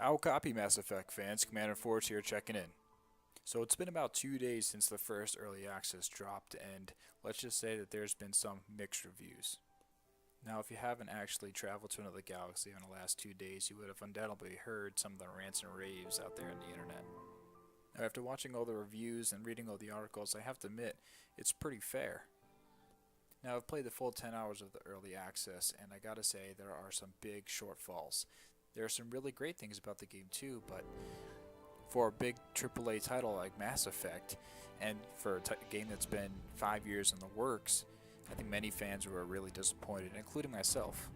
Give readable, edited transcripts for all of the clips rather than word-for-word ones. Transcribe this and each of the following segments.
How copy, Mass Effect fans? Commander Forge here checking in. So it's been about 2 days since the first early access dropped, and let's just say that there's been some mixed reviews. Now, if you haven't actually traveled to another galaxy in the last 2 days, you would have undoubtedly heard some of the rants and raves out there on the internet. Now, after watching all the reviews and reading all the articles, I have to admit, it's pretty fair. Now, I've played the full 10 hours of the early access, and I gotta say, there are some big shortfalls. There are some really great things about the game too, but for a big AAA title like Mass Effect, and for a game that's been 5 years in the works, I think many fans were really disappointed, including myself.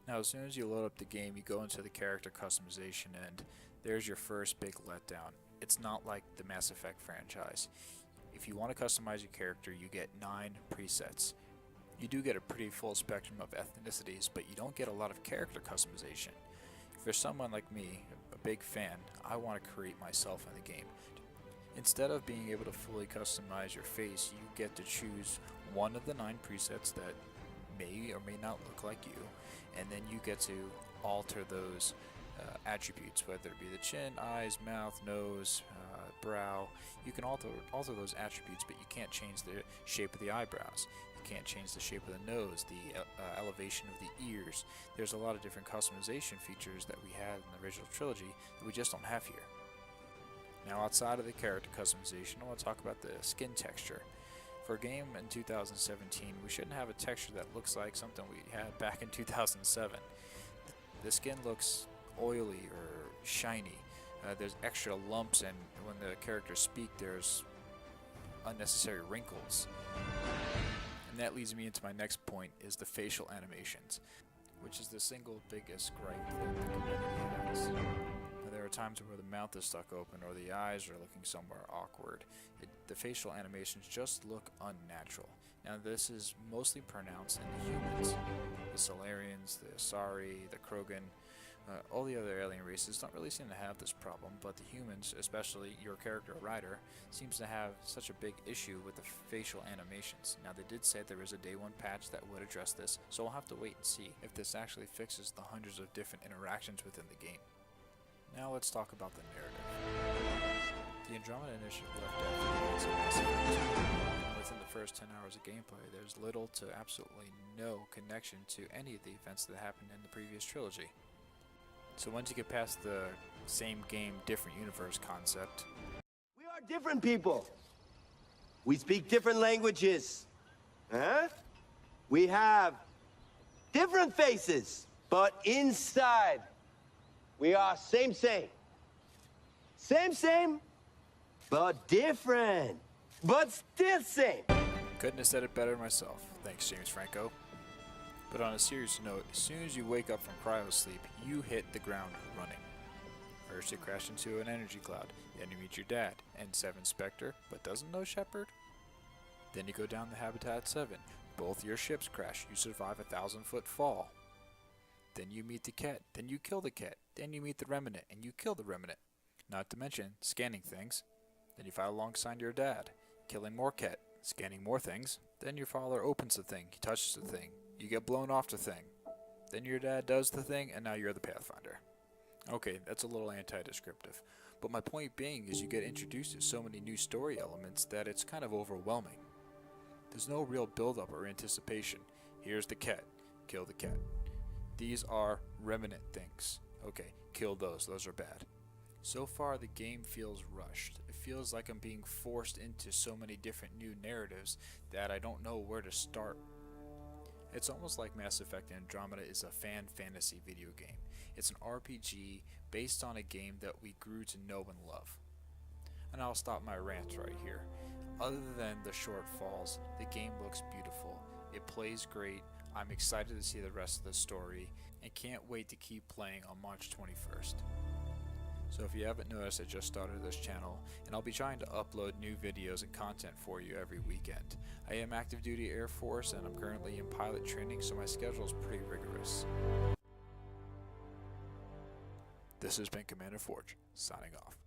Now, as soon as you load up the game, you go into the character customization, and there's your first big letdown. It's not like the Mass Effect franchise. If you want to customize your character, you get 9 presets. You do get a pretty full spectrum of ethnicities, but you don't get a lot of character customization. If you're someone like me, a big fan, I want to create myself in the game. Instead of being able to fully customize your face, you get to choose one of the 9 presets that may or may not look like you, and then you get to alter those attributes, whether it be the chin, eyes, mouth, nose, brow. You can alter those attributes, but you can't change the shape of the eyebrows. You can't change the shape of the nose, the elevation of the ears. There's a lot of different customization features that we had in the original trilogy that we just don't have here. Now, outside of the character customization, I want to talk about the skin texture. For a game in 2017, we shouldn't have a texture that looks like something we had back in 2007. The skin looks oily or shiny. There's extra lumps, and when the characters speak, there's unnecessary wrinkles. And that leads me into my next point, is the facial animations, which is the single biggest gripe that the community has. There are times where the mouth is stuck open or the eyes are looking somewhere awkward. The facial animations just look unnatural. Now, this is mostly pronounced in the humans. The Solarians, the Asari, the Krogan, all the other alien races don't really seem to have this problem, but the humans, especially your character Ryder, seems to have such a big issue with the facial animations. Now, they did say there is a day 1 patch that would address this, so we'll have to wait and see if this actually fixes the hundreds of different interactions within the game. Now let's talk about the narrative. The Andromeda Initiative left after the events of Mass Effect. Within the first 10 hours of gameplay, there's little to absolutely no connection to any of the events that happened in the previous trilogy. So once you get past the same game, different universe concept, we are different people. We speak different languages. Huh? We have different faces, but inside we are same, but different, but still same. Couldn't have said it better myself. Thanks, James Franco. But on a serious note, as soon as you wake up from cryosleep, you hit the ground running. First you crash into an energy cloud, then you meet your dad, N7 Spectre, but doesn't know Shepard. Then you go down to Habitat 7. Both your ships crash, you survive a 1,000-foot fall. Then you meet the Ket, then you kill the Ket, then you meet the Remnant, and you kill the Remnant. Not to mention, scanning things. Then you fight alongside your dad, killing more Ket, scanning more things. Then your father opens the thing, he touches the thing, you get blown off the thing. Then your dad does the thing, and now you're the Pathfinder. Okay, that's a little anti-descriptive. But my point being is you get introduced to so many new story elements that it's kind of overwhelming. There's no real build-up or anticipation. Here's the Ket, kill the Ket. These are remnant things. Okay, kill those are bad. So far the game feels rushed. It feels like I'm being forced into so many different new narratives that I don't know where to start. It's almost like Mass Effect Andromeda is a fan fantasy video game. It's an RPG based on a game that we grew to know and love. And I'll stop my rant right here. Other than the shortfalls, the game looks beautiful. It plays great. I'm excited to see the rest of the story and can't wait to keep playing on March 21st. So if you haven't noticed, I just started this channel and I'll be trying to upload new videos and content for you every weekend. I am active duty Air Force and I'm currently in pilot training, so my schedule is pretty rigorous. This has been Commander Forge, signing off.